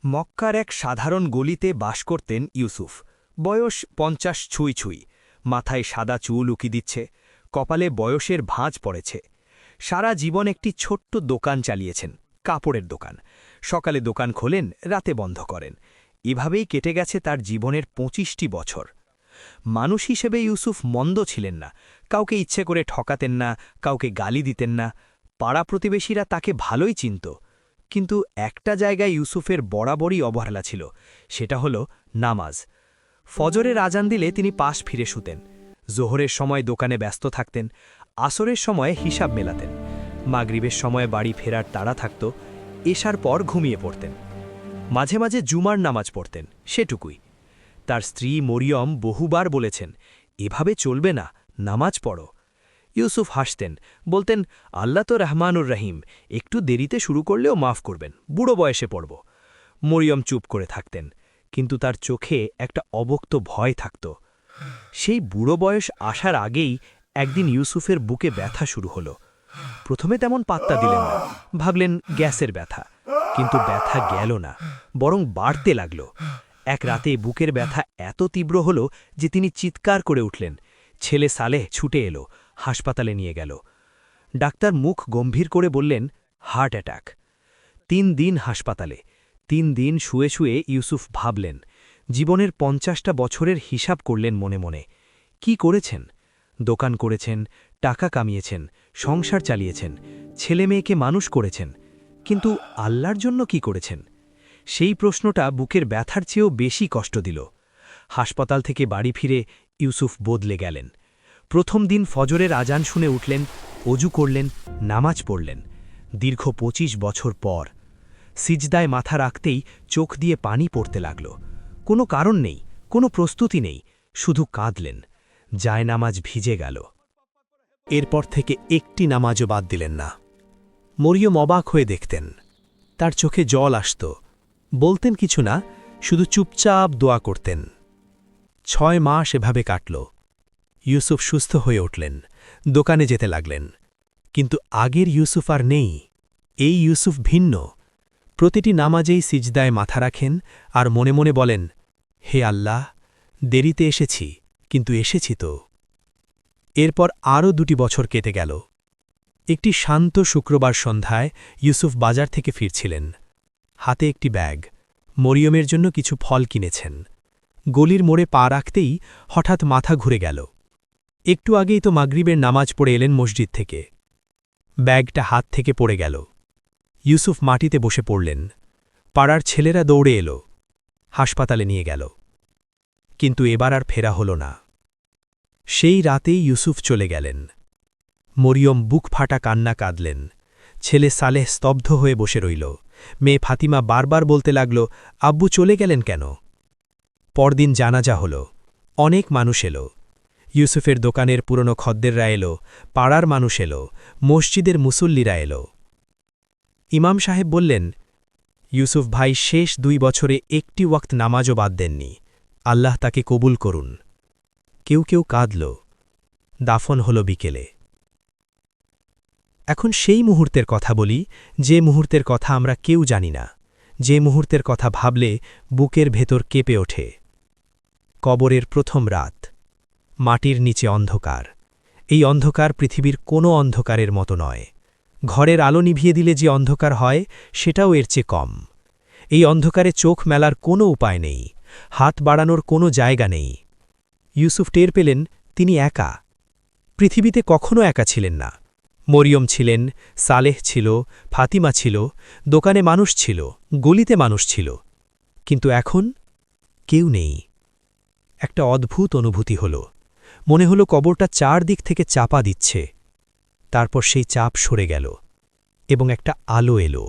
মক্কার এক সাধারণ গলিতে বাস করতেন ইউসুফ। বয়স ৫০ ছুঁই ছুঁই, মাথায় সাদা চুল উকি দিচ্ছে, কপালে বয়সের ভাঁজ পড়েছে। সারা জীবন একটি ছোট্ট দোকান চালিয়েছেন, কাপড়ের দোকান। সকালে দোকান খোলেন, রাতে বন্ধ করেন। এভাবেই কেটে গেছে তার জীবনের ২৫টি বছর। মানুষ হিসেবে ইউসুফ মন্দ ছিলেন না, কাউকে ইচ্ছে করে ঠকাতেন না, কাউকে গালি দিতেন না। পাড়া প্রতিবেশীরা তাকে ভালোই চিনত। কিন্তু একটা জায়গায় ইউসুফের বরাবরই অবহেলা ছিল, সেটা হলো নামাজ। ফজরের আজান দিলে তিনি পাশ ফিরে শুতেন, জোহরের সময় দোকানে ব্যস্ত থাকতেন, আসরের সময় হিসাব মেলাতেন, মাগরিবের সময় বাড়ি ফেরার তাড়া থাকত, এশার পর ঘুমিয়ে পড়তেন। মাঝে মাঝে জুমার নামাজ পড়তেন, সেটুকুই। তার স্ত্রী মরিয়ম বহুবার বলেছেন, এভাবে চলবে না, নামাজ পড়ো। ইউসুফ হাসতেন, বলতেন, আল্লাহ তো রহমানুর রহিম, একটু দেরিতে শুরু করলেও মাফ করবেন, বুড়ো বয়সে পড়ব। মরিয়ম চুপ করে থাকতেন, কিন্তু তার চোখে একটা অবক্ত ভয় থাকত। সেই বুড়ো বয়স আসার আগেই একদিন ইউসুফের বুকে ব্যথা শুরু হলো। প্রথমে তেমন পাত্তা দিলেন না, ভাবলেন গ্যাসের ব্যথা। কিন্তু ব্যথা গেল না, বরং বাড়তে লাগল। এক রাতে বুকের ব্যথা এত তীব্র হল যে তিনি চিৎকার করে উঠলেন। ছেলে সালেহ ছুটে এলো, হাসপাতালে নিয়ে গেল। ডাক্তার মুখ গম্ভীর করে বললেন, হার্ট অ্যাটাক। ৩ দিন হাসপাতালে, ৩ দিন শুয়ে শুয়ে ইউসুফ ভাবলেন। জীবনের ৫০টা বছরের হিসাব করলেন মনে মনে। কি করেছেন? দোকান করেছেন, টাকা কামিয়েছেন, সংসার চালিয়েছেন, ছেলে মেয়েকে মানুষ করেছেন, কিন্তু আল্লাহর জন্য কি করেছেন? সেই প্রশ্নটা বুকের ব্যথার চেয়েও বেশি কষ্ট দিল। হাসপাতাল থেকে বাড়ি ফিরে ইউসুফ বদলে গেলেন। প্রথম দিন ফজরের আজান শুনে উঠলেন, অজু করলেন, নামাজ পড়লেন। দীর্ঘ ২৫ বছর পর সিজদায় মাথা রাখতেই চোখ দিয়ে পানি পড়তে লাগল। কোনো কারণ নেই, কোনো প্রস্তুতি নেই, শুধু কাঁদলেন। জায়নামাজ ভিজে গেল। এরপর থেকে একটি নামাজও বাদ দিলেন না। মরিয়ম অবাক হয়ে দেখতেন, তার চোখে জল আসত। বলতেন কিছু না, শুধু চুপচাপ দোয়া করতেন। ৬ মাস এভাবে কাটল। ইউসুফ সুস্থ হয়ে উঠলেন, দোকানে যেতে লাগলেন। কিন্তু আগের ইউসুফ আর নেই। এই ইউসুফ ভিন্ন। প্রতিটি নামাজেই সিজদায় মাথা রাখেন আর মনে মনে বলেন, হে আল্লাহ, দেরিতে এসেছি, কিন্তু এসেছি তো। এরপর আরও ২টি বছর কেটে গেল। একটি শান্ত শুক্রবার সন্ধ্যায় ইউসুফ বাজার থেকে ফিরছিলেন। হাতে একটি ব্যাগ, মরিয়মের জন্য কিছু ফল কিনেছেন। গলির মোড়ে পা রাখতেই হঠাৎ মাথা ঘুরে গেল। একটু আগেই তো মাগরিবের নামাজ পড়ে এলেন মসজিদ থেকে। ব্যাগটা হাত থেকে পড়ে গেল। ইউসুফ মাটিতে বসে পড়লেন। পাড়ার ছেলেরা দৌড়ে এলো, হাসপাতালে নিয়ে গেল। কিন্তু এবার আর ফেরা হল না। সেই রাতেই ইউসুফ চলে গেলেন। মরিয়ম বুক ফাটা কান্না কাঁদলেন। ছেলে সালেহ স্তব্ধ হয়ে বসে রইল। মেয়ে ফাতিমা বারবার বলতে লাগল, আব্বু চলে গেলেন কেন? পরদিন জানাজা হল। অনেক মানুষ এলো। ইউসুফের দোকানের পুরনো খদ্দেররা এলো, পাড়ার মানুষ এলো, মসজিদের মুসল্লিরা এলো। ইমাম সাহেব বললেন, ইউসুফ ভাই শেষ ২ বছরে একটি ওয়াক্ত নামাজও বাদ দেননি, আল্লাহ তাকে কবুল করুন। কেউ কেউ কাঁদল। দাফন হল বিকেলে। এখন সেই মুহূর্তের কথা বলি, যে মুহূর্তের কথা আমরা কেউ জানি না, যে মুহূর্তের কথা ভাবলে বুকের ভেতর কেঁপে ওঠে। কবরের প্রথম রাত। মাটির নিচে অন্ধকার। এই অন্ধকার পৃথিবীর কোনো অন্ধকারের মতো নয়। ঘরের আলো নিভিয়ে দিলে যে অন্ধকার হয়, সেটাও এর চেয়ে কম। এই অন্ধকারে চোখ মেলার কোনো উপায় নেই, হাত বাড়ানোর কোনো জায়গা নেই। ইউসুফ টের পেলেন, তিনি একা। পৃথিবীতে কখনো একা ছিলেন না। মরিয়ম ছিলেন, সালেহ ছিল, ফাতিমা ছিল, দোকানে মানুষ ছিল, গলিতে মানুষ ছিল। কিন্তু এখন কেউ নেই। একটা অদ্ভুত অনুভূতি হল। মনে হলো কবরটা ৪ দিক থেকে চাপা দিচ্ছে। তারপর সেই চাপ সরে গেল এবং একটা আলো এলো।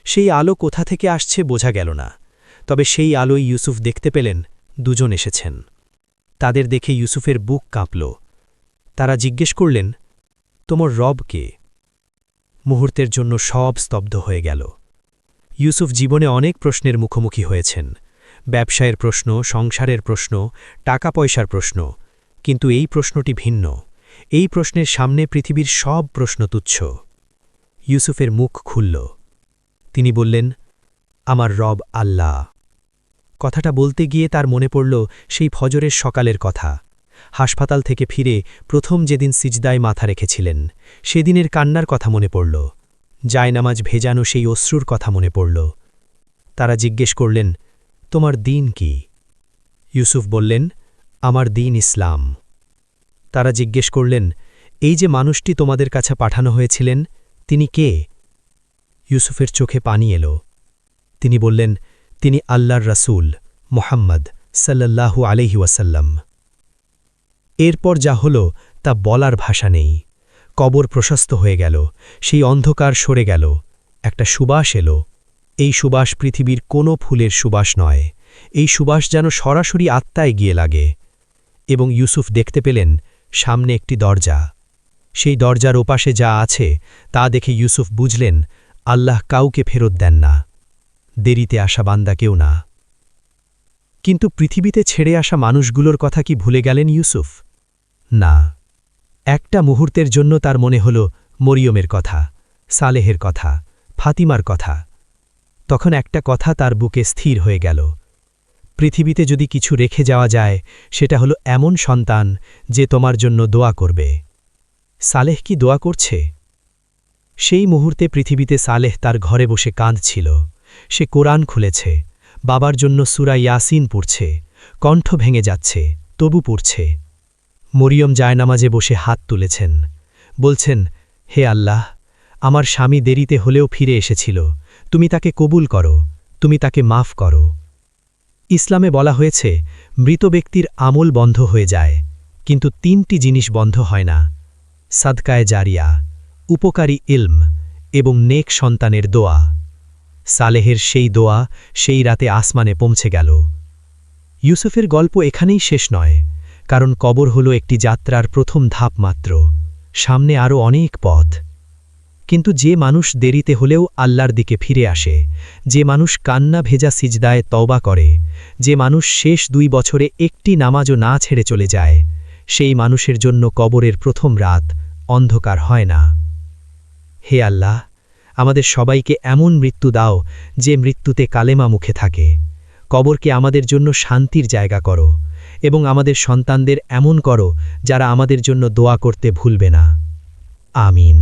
সেই আলো কোথা থেকে আসছে বোঝা গেল না, তবে সেই আলোয় ইউসুফ দেখতে পেলেন ২ জন এসেছেন। তাদের দেখে ইউসুফের বুক কাঁপল। তারা জিজ্ঞেস করলেন, তোমার রব কে? মুহূর্তের জন্য সব স্তব্ধ হয়ে গেল। ইউসুফ জীবনে অনেক প্রশ্নের মুখোমুখি হয়েছেন, ব্যবসায়ের প্রশ্ন, সংসারের প্রশ্ন, টাকা পয়সার প্রশ্ন, কিন্তু এই প্রশ্নটি ভিন্ন। এই প্রশ্নের সামনে পৃথিবীর সব প্রশ্ন তুচ্ছ। ইউসুফের মুখ খুলল। তিনি বললেন, আমার রব আল্লাহ। কথাটা বলতে গিয়ে তার মনে পড়ল সেই ফজরের সকালের কথা। হাসপাতাল থেকে ফিরে প্রথম যেদিন সিজদায় মাথা রেখেছিলেন, সেদিনের কান্নার কথা মনে পড়ল। জায়নামাজ ভেজানো সেই অশ্রুর কথা মনে পড়ল। তারা জিজ্ঞেস করলেন, তোমার দিন কি? ইউসুফ বললেন, আমার দিন ইসলাম। তারা জিজ্ঞেস করলেন, এই যে মানুষটি তোমাদের কাছে পাঠানো হয়েছিলেন, তিনি কে? ইউসুফের চোখে পানি এলো। তিনি বললেন, তিনি আল্লাহর রাসূল মুহাম্মদ সাল্লাল্লাহু আলাইহি ওয়াসাল্লাম। এরপর যা হল তা বলার ভাষা নেই। কবর প্রশস্ত হয়ে গেল, সেই অন্ধকার সরে গেল, একটা সুবাস এলো। এই সুবাস পৃথিবীর কোনো ফুলের সুবাস নয়, এই সুবাস যেন সরাসরি আত্মায় গিয়ে লাগে। এবং ইউসুফ দেখতে পেলেন সামনে একটি দরজা। সেই দরজার ওপাশে যা আছে তা দেখে ইউসুফ বুঝলেন আল্লাহ কাউকে ফেরত দেন না, দেরিতে আসা বান্দা কেউ না। কিন্তু পৃথিবীতে ছেড়ে আসা মানুষগুলোর কথা কি ভুলে গেলেন ইউসুফ? না। একটা মুহূর্তের জন্য তার মনে হল মরিয়মের কথা, সালেহের কথা, ফাতিমার কথা। তখন একটা কথা তার বুকে স্থির হয়ে গেল। পৃথিবীতে যদি কিছু রেখে যাওয়া যায়, সেটা হলো এমন সন্তান যে তোমার জন্য দোয়া করবে। সালেহ কি দোয়া করছে? সেই মুহূর্তে পৃথিবীতে সালেহ তার ঘরে বসে কাঁদছিল। সে কোরআন খুলেছে, বাবার জন্য সূরা ইয়াসিন পড়ছে, কণ্ঠ ভেঙে যাচ্ছে, তবু পড়ছে। মরিয়ম জায়নামাজে বসে হাত তুলেছেন, বলছেন, হে আল্লাহ, আমার স্বামী দেরিতে হলেও ফিরে এসেছিল, তুমি তাকে কবুল করো, তুমি তাকে মাফ করো। ইসলামে বলা হয়েছে মৃত ব্যক্তির আমল বন্ধ হয়ে যায়, কিন্তু তিনটি জিনিস বন্ধ হয় না: সাদকায়ে জারিয়া, উপকারী ইলম এবং নেক সন্তানের দোয়া। সালেহের সেই দোয়া সেই রাতে আসমানে পৌঁছে গেল। ইউসুফের গল্প এখানেই শেষ নয়, কারণ কবর হল একটি যাত্রার প্রথম ধাপ মাত্র, সামনে আরও অনেক পথ। কিন্তু যে মানুষ দেরিতে হলেও আল্লাহর দিকে ফিরে আসে, যে মানুষ কান্না ভেজা সিজদায় তওবা করে, যে মানুষ শেষ 2 বছরে একটি নামাজও না ছেড়ে চলে যায়, সেই মানুষের জন্য কবরের প্রথম রাত অন্ধকার হয় না। হে আল্লাহ, আমাদের সবাইকে এমন মৃত্যু দাও যে মৃত্যুতে কালেমা মুখে থাকে। কবরকে আমাদের জন্য শান্তির জায়গা করো, এবং আমাদের সন্তানদের এমন করো যারা আমাদের জন্য দোয়া করতে ভুলবে না। আমিন।